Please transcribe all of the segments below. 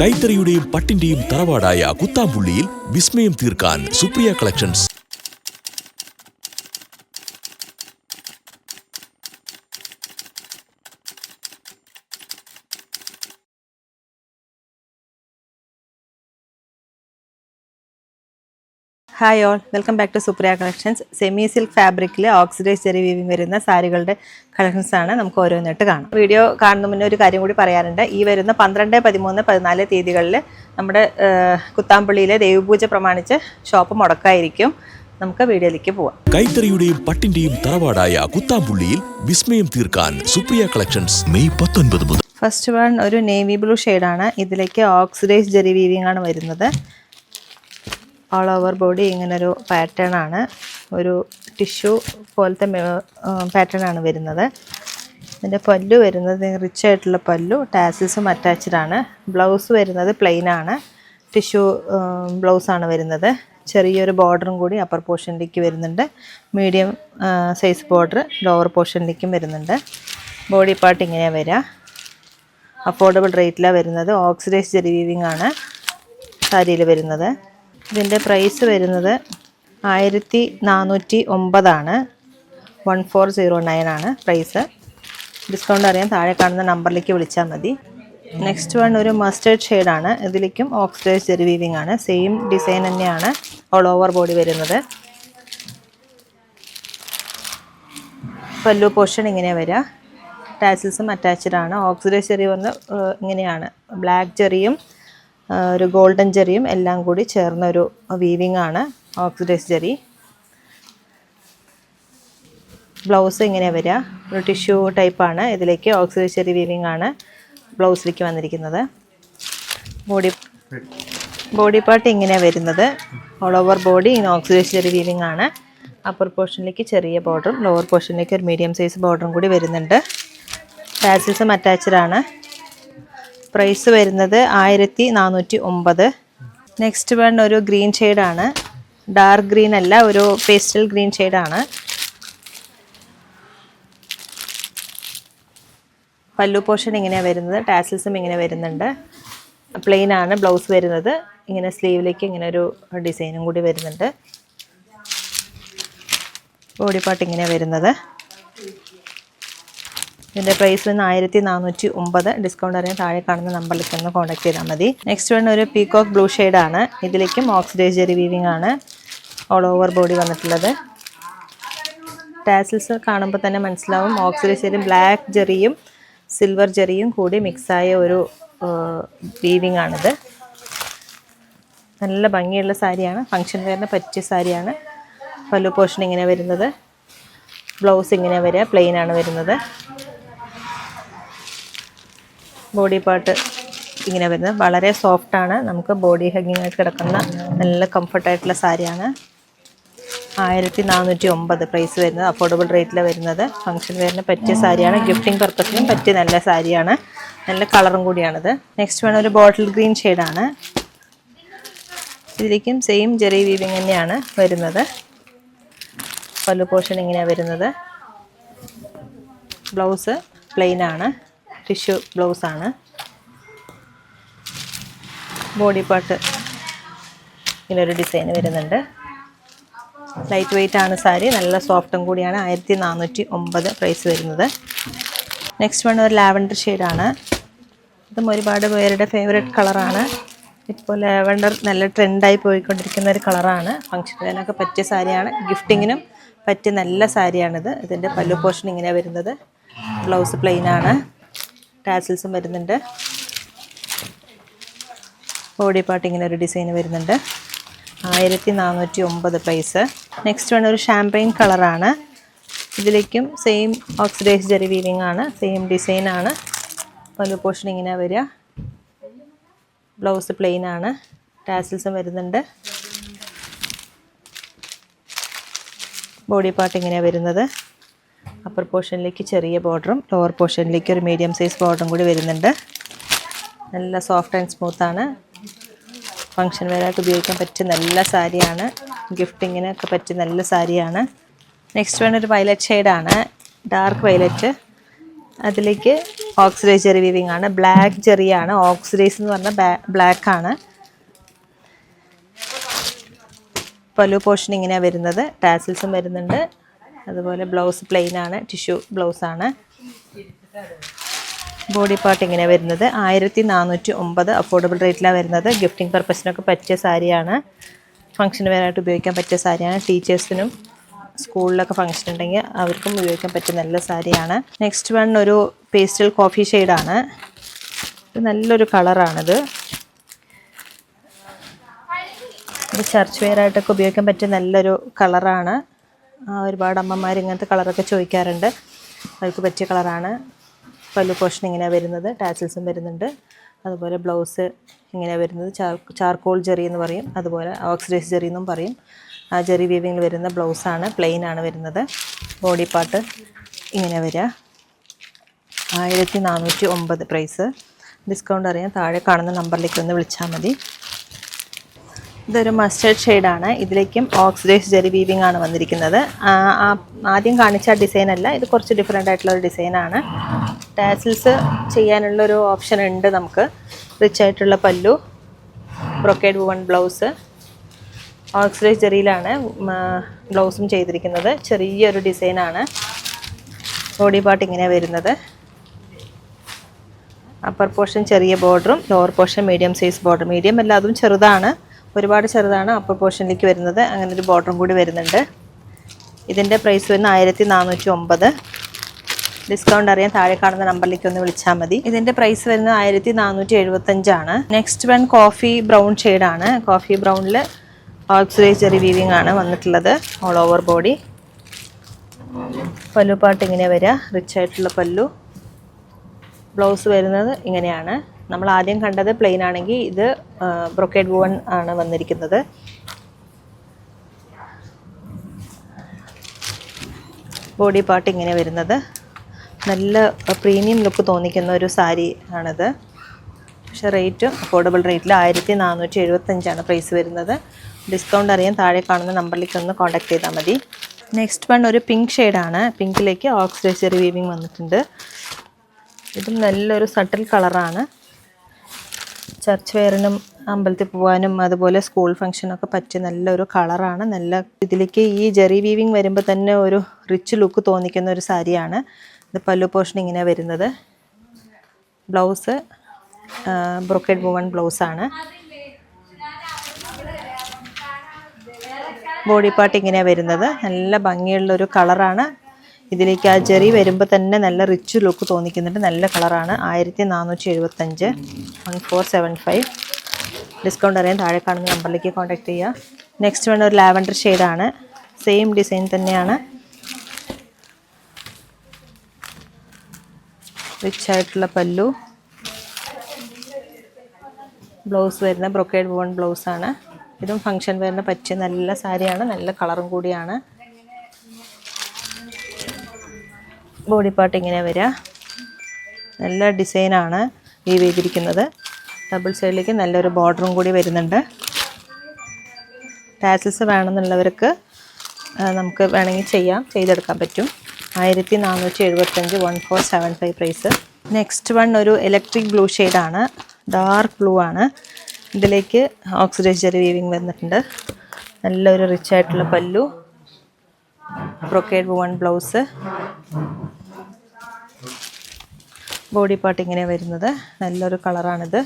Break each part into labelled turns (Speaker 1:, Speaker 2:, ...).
Speaker 1: കൈത്തറിയുടെയും പട്ടിന്റെയും തറവാടായ കുത്താമ്പുള്ളിയിൽ വിസ്മയം തീർക്കാൻ Supriya collections.
Speaker 2: Hi all, welcome back to Supriya collections. Semi silk ഫാബ്രിക്കിൽ ഓക്സിഡൈസ് ജെറി വീവിംഗ് വരുന്ന സാരികളുടെ കളക്ഷൻസ് ആണ്. നമുക്ക് ഓരോന്നിട്ട് കാണാം. വീഡിയോ കാണുന്ന മുന്നേ ഒരു കാര്യം കൂടി പറയാനുണ്ട്. ഈ വരുന്ന 12, 13, 14 തീയതികളിൽ നമ്മുടെ കുത്താമ്പള്ളിയിലെ ദേവപൂജ പ്രമാണിച്ച് ഷോപ്പ് മുടക്കായിരിക്കും. നമുക്ക് വീഡിയോയിലേക്ക് പോവാം.
Speaker 1: കൈത്തറിയുടെയും പട്ടിന്റെയും തറവാടായ കുത്താമ്പുള്ളിയിൽ വിസ്മയം തീർക്കാൻ സുപ്രിയ കളക്ഷൻസ് മെയ് 19 മുതൽ.
Speaker 2: ഫസ്റ്റ് വൺ ഒരു നേവി ബ്ലൂ ഷെയ്ഡാണ്. ഇതിലേക്ക് ഓക്സിഡൈസ് ജെറി വീവിംഗ് ആണ് വരുന്നത്. ഓൾ ഓവർ ബോഡി ഇങ്ങനൊരു പാറ്റേൺ ആണ്, ഒരു ടിഷ്യൂ പോലത്തെ പാറ്റേൺ ആണ് വരുന്നത്. ഇതിൻ്റെ പല്ലു വരുന്നത് റിച്ച് ആയിട്ടുള്ള പല്ലു, ടാസിൽസും അറ്റാച്ച്ഡ് ആണ്. ബ്ലൗസ് വരുന്നത് പ്ലെയിൻ ആണ്, ടിഷ്യൂ ബ്ലൗസാണ് വരുന്നത്. ചെറിയൊരു ബോർഡറും കൂടി അപ്പർ പോർഷനിലേക്ക് വരുന്നുണ്ട്. മീഡിയം സൈസ് ബോർഡർ ലോവർ പോർഷനിലേക്കും വരുന്നുണ്ട്. ബോഡി പാർട്ട് ഇങ്ങനെയാണ് വരിക. അഫോർഡബിൾ റേറ്റിലാണ് വരുന്നത്. ഓക്സിഡൈസ് ജെറി വീവിംഗ് ആണ് സാരിയിൽ വരുന്നത്. ഇതിൻ്റെ പ്രൈസ് വരുന്നത് 1409 ആണ്. 1409 ആണ് പ്രൈസ്. ഡിസ്കൗണ്ട് അറിയാൻ താഴെ കാണുന്ന നമ്പറിലേക്ക് വിളിച്ചാൽ മതി. നെക്സ്റ്റ് വൺ ഒരു മസ്റ്റേർഡ് ഷെയ്ഡാണ്. ഇതിലേക്കും ഓക്സിഡൈസ് ജെറി വീവിംഗ് ആണ്. സെയിം ഡിസൈൻ തന്നെയാണ് ഓൾ ഓവർ ബോഡി വരുന്നത്. പല്ലു പോർഷൻ ഇങ്ങനെ വരിക. ടാസിൽസും അറ്റാച്ച്ഡ് ആണ്. ഓക്സിഡൈസ് ജെറി വന്ന് ഇങ്ങനെയാണ്, ബ്ലാക്ക് ജെറിയും ഒരു ഗോൾഡൻ ജെറിയും എല്ലാം കൂടി ചേർന്നൊരു വീവിംഗ് ആണ് ഓക്സിഡൈസ് ജെറി. ബ്ലൗസ് ഇങ്ങനെ വരിക, ഒരു ടിഷ്യൂ ടൈപ്പാണ്. ഇതിലേക്ക് ഓക്സിഡൈസ് ജെറി വീവിംഗ് ആണ് ബ്ലൗസിലേക്ക് വന്നിരിക്കുന്നത്. ബോഡി പാർട്ട് ഇങ്ങനെ വരുന്നത്. ഓൾ ഓവർ ബോഡി ഇങ്ങനെ ഓക്സിഡൈസ് ജെറി വീവിംഗ് ആണ്. അപ്പർ പോർഷനിലേക്ക് ചെറിയ ബോർഡറും ലോവർ പോർഷനിലേക്ക് ഒരു മീഡിയം സൈസ് ബോർഡറും കൂടി വരുന്നുണ്ട്. ടാസിൽസും അറ്റാച്ച്ഡ് ആണ്. പ്രൈസ് വരുന്നത് 1409. നെക്സ്റ്റ് വൺ ഒരു ഗ്രീൻ ഷെയ്ഡാണ്. ഡാർക്ക് ഗ്രീൻ അല്ല, ഒരു പേസ്റ്റൽ ഗ്രീൻ ഷെയ്ഡാണ്. പല്ലു പോർഷൻ ഇങ്ങനെയാണ് വരുന്നത്. ടാസിൽസും ഇങ്ങനെ വരുന്നുണ്ട്. പ്ലെയിൻ ആണ് ബ്ലൗസ് വരുന്നത്. ഇങ്ങനെ സ്ലീവിലേക്ക് ഇങ്ങനെ ഒരു ഡിസൈനും കൂടി വരുന്നുണ്ട്. ബോഡി പാർട്ട് ഇങ്ങനെയാണ് വരുന്നത്. ഇതിൻ്റെ പ്രൈസ് വന്ന് 1409. ഡിസ്കൗണ്ട് അറിയാൻ താഴെ കാണുന്ന നമ്പറിലേക്ക് ഒന്ന് കോൺടാക്ട് ചെയ്താൽ മതി. നെക്സ്റ്റ് വൺ ഒരു പീകോക്ക് ബ്ലൂ ഷെയ്ഡാണ്. ഇതിലേക്കും ഓക്സിഡൈസ് ജെറി വീവിംഗ് ആണ് ഓൾ ഓവർ ബോഡി വന്നിട്ടുള്ളത്. ടാസിൽസ് കാണുമ്പോൾ തന്നെ മനസ്സിലാവും. ഓക്സിഡൈസ് ജെറി ബ്ലാക്ക് ജെറിയും സിൽവർ ജെറിയും കൂടി മിക്സായ ഒരു വീവിംഗ് ആണിത്. നല്ല ഭംഗിയുള്ള സാരിയാണ്. ഫങ്ഷൻ വെയറിന് പറ്റിയ സാരിയാണ്. പല്ലു പോർഷൻ ഇങ്ങനെ വരുന്നത്. ബ്ലൗസ് ഇങ്ങനെ വരിക, പ്ലെയിൻ ആണ് വരുന്നത്. ബോഡി പാർട്ട് ഇങ്ങനെ വരുന്നത്. വളരെ സോഫ്റ്റാണ്. നമുക്ക് ബോഡി ഹഗ്ഗിങ് ആയിട്ട് കിടക്കുന്ന നല്ല കംഫർട്ടായിട്ടുള്ള സാരിയാണ്. 1409 പ്രൈസ് വരുന്നത്. അഫോർഡബിൾ റേറ്റിലാണ് വരുന്നത്. ഫങ്ഷൻ വെയറിന് പറ്റിയ സാരിയാണ്. ഗിഫ്റ്റിംഗ് പർപ്പസിനും പറ്റിയ നല്ല സാരിയാണ്. നല്ല കളറും കൂടിയാണിത്. നെക്സ്റ്റ് വേണം ഒരു ബോട്ടിൽ ഗ്രീൻ ഷെയ്ഡാണ്. ഇതിലേക്കും സെയിം ജെറി വീവിംഗ് തന്നെയാണ് വരുന്നത്. പല്ലു പോർഷൻ ഇങ്ങനെയാണ് വരുന്നത്. ബ്ലൗസ് പ്ലെയിൻ ആണ്, ടിഷ്യൂ ബ്ലൗസാണ്. ബോഡി പാർട്ട് ഇങ്ങനൊരു ഡിസൈൻ വരുന്നുണ്ട്. ലൈറ്റ് വെയ്റ്റ് ആണ് സാരി. നല്ല സോഫ്റ്റും കൂടിയാണ്. 1409 പ്രൈസ് വരുന്നത്. നെക്സ്റ്റ് വൺ ഒരു ലാവൻഡർ ഷെയ്ഡാണ്. ഇതും ഒരുപാട് പേരുടെ ഫേവറേറ്റ് കളറാണ്. ഇപ്പോൾ ലാവൻഡർ നല്ല ട്രെൻഡായി പോയിക്കൊണ്ടിരിക്കുന്ന ഒരു കളറാണ്. ഫങ്ഷൻ വെയറിനൊക്കെ പറ്റിയ സാരിയാണ്. ഗിഫ്റ്റിങ്ങിനും പറ്റിയ നല്ല സാരിയാണിത്. ഇതിൻ്റെ പല്ലു പോർഷൻ ഇങ്ങനെ വരുന്നത്. ബ്ലൗസ് പ്ലെയിൻ ആണ്. ടാസിൽസും വരുന്നുണ്ട്. ബോഡി പാർട്ട് ഇങ്ങനെ ഒരു ഡിസൈൻ വരുന്നുണ്ട്. 1409 പ്രൈസ്. നെക്സ്റ്റ് വൺ ഒരു ഷാംപെയിൻ കളറാണ്. ഇതിലേക്കും സെയിം ഓക്സിഡൈസ് ജെറി വീവിംഗ് ആണ്. സെയിം ഡിസൈൻ ആണ്. പല്ലു പോർഷൻ ഇങ്ങനെ വരിക. ബ്ലൗസ് പ്ലെയിൻ ആണ്. ടാസിൽസും വരുന്നുണ്ട്. ബോഡി പാർട്ട് ഇങ്ങനെയാണ് വരുന്നത്. അപ്പർ പോർഷനിലേക്ക് ചെറിയ ബോർഡറും ലോവർ പോർഷനിലേക്ക് ഒരു മീഡിയം സൈസ് ബോർഡറും കൂടി വരുന്നുണ്ട്. നല്ല സോഫ്റ്റ് ആൻഡ് സ്മൂത്താണ്. ഫങ്ഷൻ വെയറായിട്ട് ഉപയോഗിക്കാൻ പറ്റിയ നല്ല സാരിയാണ്. ഗിഫ്റ്റിങ്ങിനൊക്കെ പറ്റിയ നല്ല സാരിയാണ്. നെക്സ്റ്റ് വൺ ഒരു വയലറ്റ് ഷെയ്ഡാണ്. Dark violet. അതിലേക്ക് ഓക്സിഡൈസ് ജെറി വീവിംഗ് ആണ്. ബ്ലാക്ക് ജെറിയാണ്. ഓക്സിഡൈസ് എന്ന് പറഞ്ഞാൽ ബ്ലാക്ക് ആണ്. പല്ലു പോർഷൻ ഇങ്ങനെയാണ് വരുന്നത്. ടാസിൽസും വരുന്നുണ്ട്. അതുപോലെ ബ്ലൗസ് പ്ലെയിൻ ആണ്, ടിഷ്യൂ ബ്ലൗസാണ്. ബോഡി പാർട്ട് ഇങ്ങനെ വരുന്നത് 1409 അഫോർഡബിൾ റേറ്റിലാണ് വരുന്നത്. ഗിഫ്റ്റിംഗ് പർപ്പസിനൊക്കെ പറ്റിയ സാരിയാണ്. ഫംഗ്ഷൻ വെയറായിട്ട് ഉപയോഗിക്കാൻ പറ്റിയ സാരിയാണ്. ടീച്ചേഴ്സിനും സ്കൂളിലൊക്കെ ഫംഗ്ഷൻ ഉണ്ടെങ്കിൽ അവർക്കും ഉപയോഗിക്കാൻ പറ്റിയ നല്ല സാരിയാണ്. നെക്സ്റ്റ് വൺ ഒരു പേസ്റ്റൽ കോഫി ഷെയ്ഡാണ്. ഇത് നല്ലൊരു കളറാണിത്. ഇത് ചർച്ച് വെയറായിട്ടൊക്കെ ഉപയോഗിക്കാൻ പറ്റിയ നല്ലൊരു കളറാണ്. ഒരുപാട് അമ്മമാർ ഇങ്ങനത്തെ കളറൊക്കെ ചോദിക്കാറുണ്ട്. അവർക്ക് പറ്റിയ കളറാണ്. പല്ലു പോർഷൻ ഇങ്ങനെയാണ് വരുന്നത്. ടാസിൽസും വരുന്നുണ്ട്. അതുപോലെ ബ്ലൗസ് ഇങ്ങനെ വരുന്നത് ചാർക്കോൾ ജെറി എന്ന് പറയും. അതുപോലെ ഓക്സിഡൈസ് ജെറി എന്നും പറയും. ആ ജെറി വീവിങ്ങിൽ വരുന്ന ബ്ലൗസാണ്. പ്ലെയിൻ ആണ് വരുന്നത്. ബോഡി പാർട്ട് ഇങ്ങനെ വരിക. 1409 പ്രൈസ്. ഡിസ്കൗണ്ട് അറിയാൻ താഴെ കാണുന്ന നമ്പറിലേക്ക് ഒന്ന് വിളിച്ചാൽ മതി. ഇതൊരു മസ്റ്റേർഡ് ഷെയ്ഡാണ്. ഇതിലേക്കും ഓക്സിഡൈസ് ജെറി വീവിംഗ് ആണ് വന്നിരിക്കുന്നത്. ആദ്യം കാണിച്ച ഡിസൈൻ അല്ല, ഇത് കുറച്ച് ഡിഫറെൻ്റ് ആയിട്ടുള്ള ഒരു ഡിസൈനാണ്. ടാസിൽസ് ചെയ്യാനുള്ളൊരു ഓപ്ഷൻ ഉണ്ട് നമുക്ക്. റിച്ച് ആയിട്ടുള്ള പല്ലു, ബ്രൊക്കേഡ് വുവൺ ബ്ലൗസ്. ഓക്സിഡൈസ് ജെറിയിലാണ് ബ്ലൗസും ചെയ്തിരിക്കുന്നത്. ചെറിയൊരു ഡിസൈനാണ്. ബോഡി പാർട്ട് ഇങ്ങനെയാണ് വരുന്നത്. അപ്പർ പോർഷൻ ചെറിയ ബോർഡറും lower portion medium size border. Medium അല്ല, അതും ചെറുതാണ്, ഒരുപാട് ചെറുതാണ്. അപ്പർ പോർഷനിലേക്ക് വരുന്നത് അങ്ങനെ ഒരു ബോർഡറും കൂടി വരുന്നുണ്ട്. ഇതിൻ്റെ പ്രൈസ് വരുന്ന 1409. ഡിസ്കൗണ്ട് അറിയാൻ താഴെ കാണുന്ന നമ്പറിലേക്ക് ഒന്ന് വിളിച്ചാൽ മതി. ഇതിൻ്റെ പ്രൈസ് വരുന്നത് 1475 നെക്സ്റ്റ് വൺ കോഫി ബ്രൗൺ ഷെയ്ഡാണ്. കോഫി ബ്രൗണിൽ ഓക്സിഡൈസ് ജെറി വീവിംഗ് ആണ് വന്നിട്ടുള്ളത്. All over body. പല്ലു പാർട്ട് ഇങ്ങനെ വരിക. റിച്ച് ആയിട്ടുള്ള പല്ലു. ബ്ലൗസ് വരുന്നത് ഇങ്ങനെയാണ്. നമ്മൾ ആദ്യം കണ്ടത് പ്ലെയിൻ ആണെങ്കിൽ ഇത് ബ്രൊക്കേഡ് വുവൺ ആണ് വന്നിരിക്കുന്നത്. ബോഡി പാർട്ട് ഇങ്ങനെ വരുന്നത്. നല്ല പ്രീമിയം ലുക്ക് തോന്നിക്കുന്ന ഒരു സാരി ആണിത്. പക്ഷേ റേറ്റ് അഫോർഡബിൾ റേറ്റിൽ 1475 പ്രൈസ് വരുന്നത്. ഡിസ്കൗണ്ട് അറിയാൻ താഴെ കാണുന്ന നമ്പറിലേക്ക് ഒന്ന് കോൺടാക്ട് ചെയ്താൽ മതി. നെക്സ്റ്റ് വൺ ഒരു പിങ്ക് ഷെയ്ഡാണ്. പിങ്കിലേക്ക് ഓക്സിഡൈസ് ജെറി വീവിംഗ് വന്നിട്ടുണ്ട്. ഇതും നല്ലൊരു സട്ടിൽ കളറാണ്. ചർച്ച് വെയറിനും അമ്പലത്തിൽ പോകാനും അതുപോലെ സ്കൂൾ ഫംഗ്ഷനൊക്കെ പറ്റിയ നല്ലൊരു കളറാണ്. നല്ല ഇതിലേക്ക് ഈ ജെറി വീവിംഗ് വരുമ്പോൾ തന്നെ ഒരു റിച്ച് ലുക്ക് തോന്നിക്കുന്ന ഒരു സാരിയാണ്. ഇത് പല്ലു പോർഷൻ ഇങ്ങനെ വരുന്നത്. ബ്ലൗസ് ബ്രൊക്കേഡ് വുവൺ ബ്ലൗസാണ്. ബോഡി പാർട്ട് ഇങ്ങനെയാണ് വരുന്നത്. നല്ല ഭംഗിയുള്ളൊരു കളറാണ്. ഇതിലേക്ക് ആ ജെറി വരുമ്പോൾ തന്നെ നല്ല റിച്ച് ലുക്ക് തോന്നിക്കുന്നുണ്ട്. നല്ല കളറാണ്. 1475 1475. ഡിസ്കൗണ്ട് അറിയാൻ താഴെ കാണുന്ന നമ്പറിലേക്ക് കോൺടാക്ട് ചെയ്യുക. നെക്സ്റ്റ് വൺ ഒരു ലാവൻഡർ ഷെയ്ഡാണ്. സെയിം ഡിസൈൻ തന്നെയാണ്. റിച്ച് ആയിട്ടുള്ള പല്ലു. ബ്ലൗസ് വരുന്ന ബ്രൊക്കേഡ് വുവൺ ബ്ലൗസാണ്. ഇതും ഫംഗ്ഷൻ വെയറിന് പറ്റിയ നല്ല സാരിയാണ്. നല്ല കളറും കൂടിയാണ്. ബോഡി പാർട്ട് ഇങ്ങനെ വരിക. നല്ല ഡിസൈനാണ് വീവ് ചെയ്തിരിക്കുന്നത്. ഡബിൾ സൈഡിലേക്ക് നല്ലൊരു ബോർഡറും കൂടി വരുന്നുണ്ട്. ടാസിൽസ് വേണമെന്നുള്ളവർക്ക് നമുക്ക് വേണമെങ്കിൽ ചെയ്തെടുക്കാൻ പറ്റും. 1475 1475 പ്രൈസ്. നെക്സ്റ്റ് വൺ ഒരു ഇലക്ട്രിക് ബ്ലൂ ഷെയ്ഡാണ്. ഡാർക്ക് ബ്ലൂ ആണ്. ഇതിലേക്ക് ഓക്സിഡൈസ് ജെറി വീവിംഗ് വന്നിട്ടുണ്ട്. നല്ലൊരു റിച്ച് ആയിട്ടുള്ള പല്ലു, brocade woven blouse. Body part ഇങ്ങനെ വരുന്നത്. നല്ലൊരു കളറാണിത്.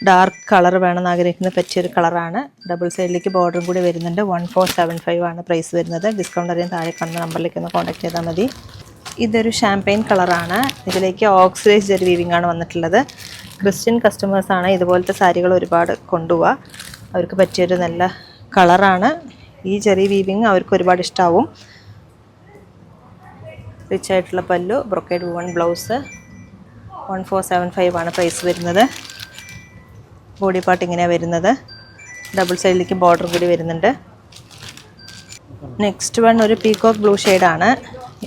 Speaker 2: ഡാർക്ക് കളർ വേണമെന്ന് ആഗ്രഹിക്കുന്ന പറ്റിയൊരു കളറാണ്. ഡബിൾ സൈഡിലേക്ക് ബോർഡറും കൂടി വരുന്നുണ്ട്. 1475 പ്രൈസ് വരുന്നത്. ഡിസ്കൗണ്ട് അറിയാൻ താഴെ കാണുന്ന നമ്പറിലേക്ക് ഒന്ന് കോൺടാക്ട് ചെയ്താൽ മതി. ഇതൊരു ഷാമ്പെയിൻ കളറാണ്. ഇതിലേക്ക് ഓക്സിഡൈസ് ജെറി വീവിംഗ് ആണ് വന്നിട്ടുള്ളത്. ക്രിസ്ത്യൻ കസ്റ്റമേഴ്സാണ് ഇതുപോലത്തെ സാരികൾ ഒരുപാട് കൊണ്ടുപോവുക. അവർക്ക് പറ്റിയൊരു നല്ല കളറാണ്. ഈ ജെറി വീവിംഗ് അവർക്ക് ഒരുപാട് ഇഷ്ടമാവും. റിച്ച് ആയിട്ടുള്ള പല്ലു, ബ്രൊക്കേഡ് വുവൺ ബ്ലൗസ്. 1475 പ്രൈസ് വരുന്നത്. ബോഡി പാർട്ട് ഇങ്ങനെയാണ് വരുന്നത്. ഡബിൾ സൈഡിലേക്ക് ബോർഡർ കൂടി വരുന്നുണ്ട്. നെക്സ്റ്റ് വൺ ഒരു പീകോക്ക് ബ്ലൂ ഷെയ്ഡാണ്.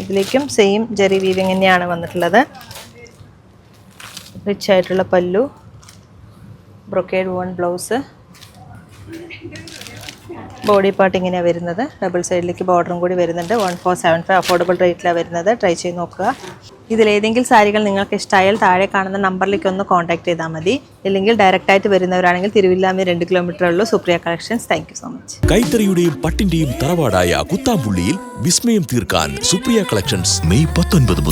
Speaker 2: ഇതിലേക്കും സെയിം ജെറി വീവിംഗ് തന്നെയാണ് വന്നിട്ടുള്ളത്. റിച്ച് ആയിട്ടുള്ള പല്ലു, brocade woven blouse. Body part ഇങ്ങനെയാണ് വരുന്നത്. ഡബിൾ സൈഡിലേക്ക് ബോർഡറും കൂടി വരുന്നുണ്ട്. 1475 അഫോർഡബിൾ റേറ്റിലാണ് വരുന്നത്. ട്രൈ ചെയ്ത് നോക്കുക. ഇതിലേതെങ്കിലും സാരികൾ നിങ്ങൾക്ക് ഇഷ്ടമായാൽ താഴെ കാണുന്ന നമ്പറിലേക്ക് ഒന്ന് കോൺടാക്ട് ചെയ്താൽ മതി. ഇല്ലെങ്കിൽ ഡയറക്റ്റായിട്ട് വരുന്നവരാണെങ്കിൽ തിരുവില്ലാമേ 2 കിലോമീറ്റർ ഉള്ളൂ Supriya collections. Thank you so much.
Speaker 1: കൈത്തറിയുടെയും പട്ടിന്റെയും തറവാടായ കുത്താമ്പുള്ളിയിൽ വിസ്മയം തീർക്കാൻ സുപ്രിയ കളക്ഷൻസ് മെയ് 19 മുതൽ.